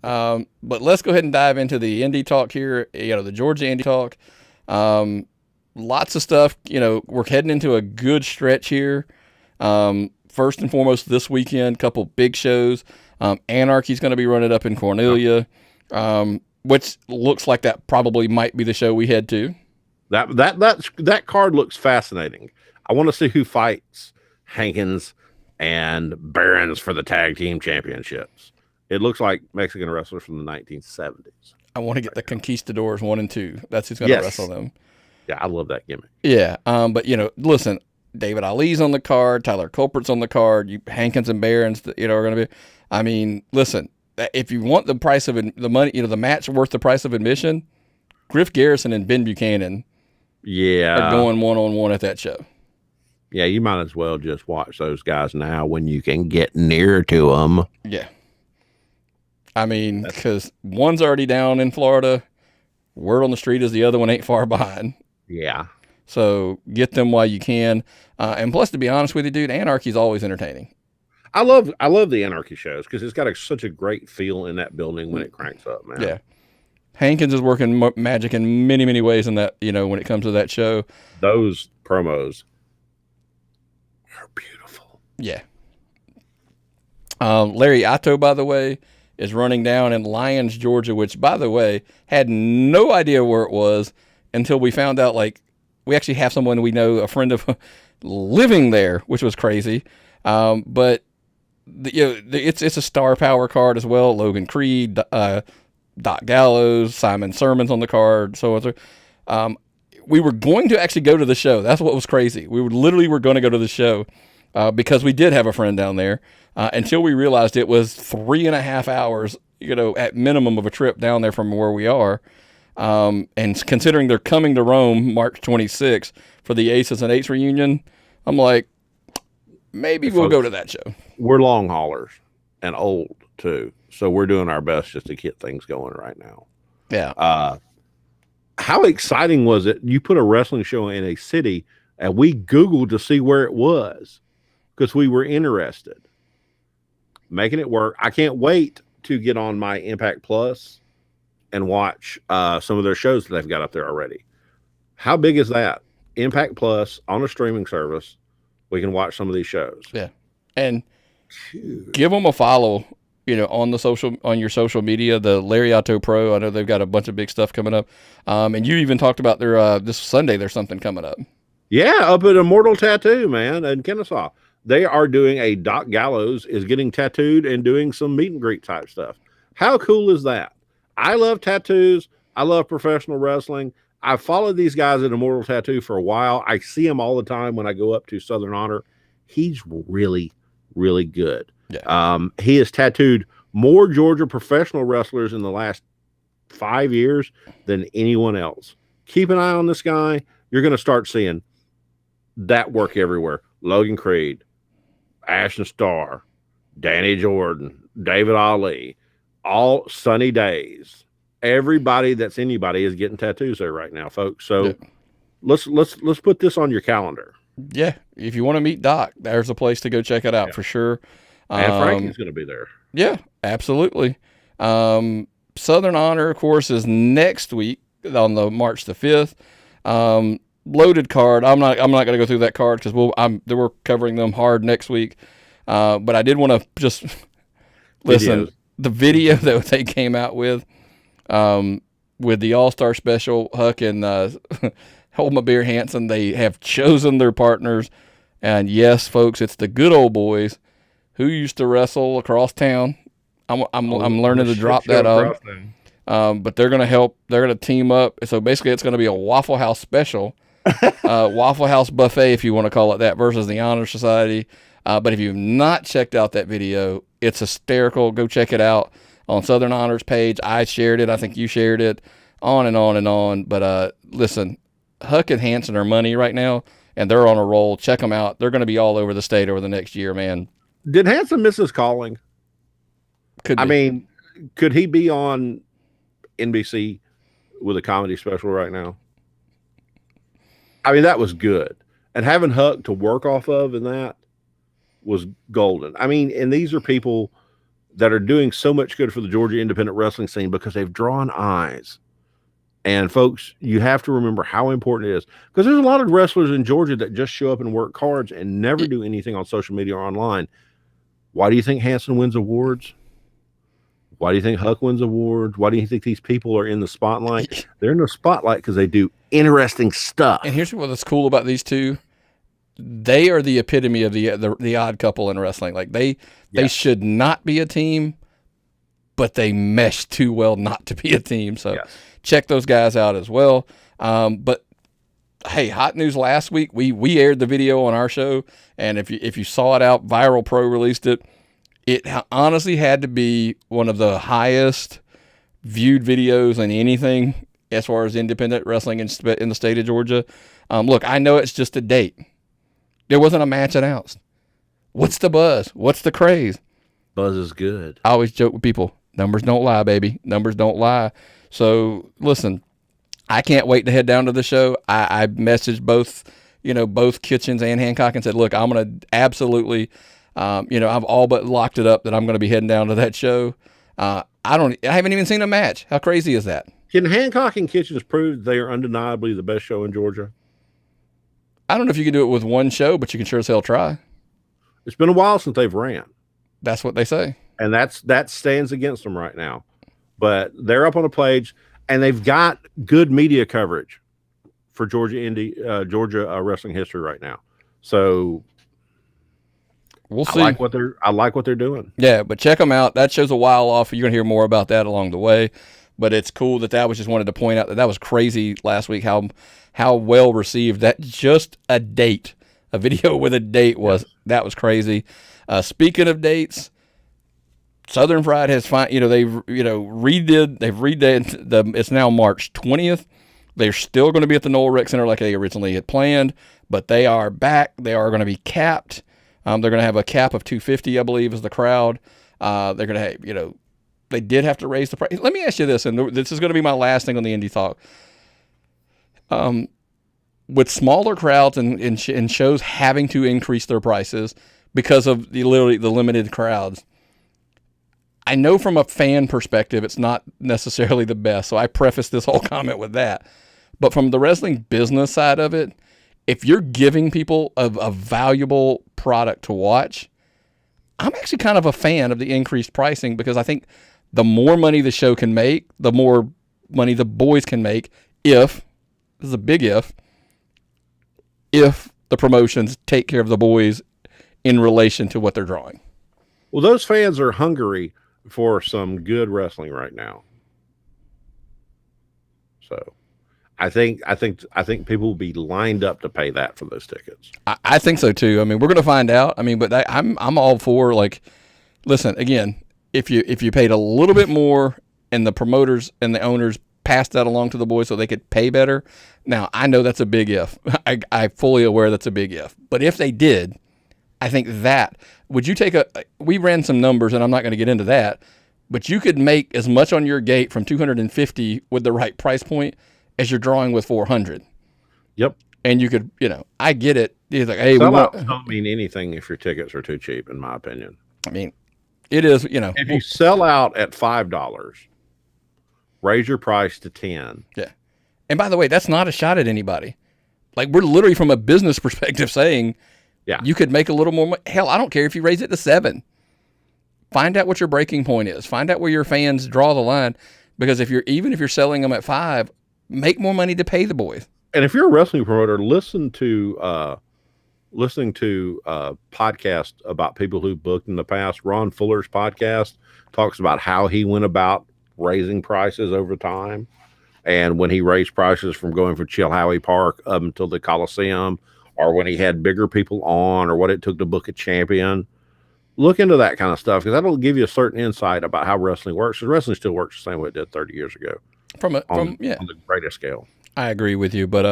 But let's go ahead and dive into the Indy Talk here. The Georgia Indy Talk. Lots of stuff. We're heading into a good stretch here. First and foremost, this weekend, couple big shows. Anarchy's going to be running up in Cornelia, which looks like that probably might be the show we head to. That card looks fascinating. I want to see who fights Hankins and Barons for the tag team championships. It looks like Mexican wrestlers from the 1970s. I want to get the Conquistadors 1 and 2. That's who's going to wrestle them. Yeah, I love that gimmick. Yeah, but listen, David Ali's on the card, Tyler Culpert's on the card, Hankins and Barons, are going to be. I mean, listen, if you want the price of the money, the match worth the price of admission, Griff Garrison and Ben Buchanan, are going 1-on-1 at that show. Yeah, you might as well just watch those guys now when you can get near to them. Yeah. I mean, because one's already down in Florida. Word on the street is the other one ain't far behind. Yeah. So get them while you can. And plus, to be honest with you, dude, Anarchy's always entertaining. I love the Anarchy shows because it's got such a great feel in that building when it cranks up, man. Yeah. Hankins is working magic in many, many ways in that, when it comes to that show. Those promos are beautiful. Yeah. Lariato, by the way, is running down in Lyons, Georgia, which, by the way, had no idea where it was until we found out, we actually have someone we know, a friend of living there, which was crazy. But it's a star power card as well. Logan Creed, Doc Gallows, Simon Sermon's on the card, so on. So we were going to actually go to the show. That's what was crazy. We were going to go to the show because we did have a friend down there until we realized it was 3.5 hours, at minimum of a trip down there from where we are. And considering they're coming to Rome March 26th for the Aces and Eights reunion, I'm like, maybe we'll go to that show. We're long haulers and old too, so we're doing our best just to get things going right now. Yeah. How exciting was it? You put a wrestling show in a city, and we Googled to see where it was because we were interested. Making it work. I can't wait to get on my Impact Plus and watch some of their shows that they've got up there already. How big is that? Impact Plus on a streaming service. We can watch some of these shows. Yeah. And give them a follow, on your social media, the Lariato Pro. I know they've got a bunch of big stuff coming up. And you even talked about their, this Sunday, there's something coming up. Yeah. Up at Immortal Tattoo, man, in Kennesaw. They are doing a Doc Gallows is getting tattooed and doing some meet and greet type stuff. How cool is that? I love tattoos. I love professional wrestling. I've followed these guys at Immortal Tattoo for a while. I see him all the time when I go up to Southern Honor. He's really, really good. Yeah. He has tattooed more Georgia professional wrestlers in the last 5 years than anyone else. Keep an eye on this guy. You're going to start seeing that work everywhere. Logan Creed, Ashton Starr, Danny Jordan, David Ali, all Sunny Days. Everybody that's anybody is getting tattoos there right now, folks. So let's put this on your calendar. Yeah, if you want to meet Doc, there's a place to go check it out for sure. And Frankie's going to be there. Yeah, absolutely. Southern Honor, of course, is next week on the March the 5th. Loaded card. I'm not going to go through that card because we're covering them hard next week. But I did want to just listen. The video that they came out with the All-Star Special, Huck and Hold My Beer Hansen, they have chosen their partners. And yes, folks, it's the good old boys who used to wrestle across town. I'm learning to drop that up. But they're going to help. They're going to team up. So basically, it's going to be a Waffle House special, Waffle House buffet, if you want to call it that, versus the Honor Society. But if you've not checked out that video, it's hysterical. Go check it out on Southern Honor's page. I shared it. I think you shared it. On and on and on. But listen, Huck and Hanson are money right now, and they're on a roll. Check them out. They're going to be all over the state over the next year, man. Did Hanson miss his calling? I mean, could he be on NBC with a comedy special right now? I mean, that was good. And having Huck to work off of in that was golden. I mean, and these are people that are doing so much good for the Georgia independent wrestling scene because they've drawn eyes. And folks, you have to remember how important it is, because there's a lot of wrestlers in Georgia that just show up and work cards and never do anything on social media or online. Why do you think Hanson wins awards? Why do you think Huck wins awards? Why do you think these people are in the spotlight? They're in the spotlight because they do interesting stuff. And here's what's cool about these two. They are the epitome of the odd couple in wrestling. Like they should not be a team, but they mesh too well not to be a team. So check those guys out as well. But hey, hot news last week. We aired the video on our show, and if you saw it out, Viral Pro released it. It honestly had to be one of the highest viewed videos in anything as far as independent wrestling in the state of Georgia. Look, I know it's just a date. There wasn't a match announced. What's the buzz? What's the craze? Buzz is good. I always joke with people, numbers don't lie, baby. Numbers don't lie. So listen, I can't wait to head down to the show. I messaged both Kitchens and Hancock and said, look, I'm going to absolutely, I've all but locked it up that I'm going to be heading down to that show. I haven't even seen a match. How crazy is that? Can Hancock and Kitchens prove they are undeniably the best show in Georgia? I don't know if you can do it with one show, but you can sure as hell try. It's been a while since they've ran. That's what they say. And that stands against them right now. But they're up on the page, and they've got good media coverage for Georgia wrestling history right now. So we'll see. I like what they're doing. Yeah, but check them out. That show's a while off. You're going to hear more about that along the way. But it's cool that was just wanted to point out that was crazy last week how well received that just a video with a date was. Yes. That was crazy. Speaking of dates, Southern Fried has they've redid it's now March 20th. They're still going to be at the Noel Rec Center like they originally had planned, but they are back. They are going to be capped. They're going to have a cap of 250, I believe, is the crowd. They're going to have, they did have to raise the price. Let me ask you this, and this is going to be my last thing on the Indy Talk. With smaller crowds and shows having to increase their prices because of the limited crowds, I know from a fan perspective it's not necessarily the best, so I preface this whole comment with that. But from the wrestling business side of it, if you're giving people a valuable product to watch, I'm actually kind of a fan of the increased pricing, because I think the more money the show can make, the more money the boys can make this is a big if the promotions take care of the boys in relation to what they're drawing. Well, those fans are hungry for some good wrestling right now. So I think people will be lined up to pay that for those tickets. I think so too. I mean, we're going to find out. I mean, but I'm all for, like, listen, again, if you paid a little bit more and the promoters and the owners passed that along to the boys so they could pay better. Now, I know that's a big if. I'm fully aware that's a big if. But if they did, I think would you take we ran some numbers, and I'm not going to get into that, but you could make as much on your gate from 250 with the right price point as you're drawing with 400. Yep. And you could, I get it. It's like, hey, sellouts don't mean anything if your tickets are too cheap, in my opinion. I mean, it is, If you sell out at $5, raise your price to 10. Yeah. And by the way, that's not a shot at anybody. Like, we're literally from a business perspective saying, yeah, you could make a little more money. Hell, I don't care if you raise it to 7. Find out what your breaking point is. Find out where your fans draw the line. Because if you're selling them at 5, make more money to pay the boys. And if you're a wrestling promoter, listening to podcasts about people who booked in the past. Ron Fuller's podcast talks about how he went about raising prices over time, and when he raised prices from going from Chilhowie Park up until the Coliseum, or when he had bigger people on, or what it took to book a champion. Look into that kind of stuff, because that'll give you a certain insight about how wrestling works. Because wrestling still works the same way it did 30 years ago. On the greater scale. I agree with you, but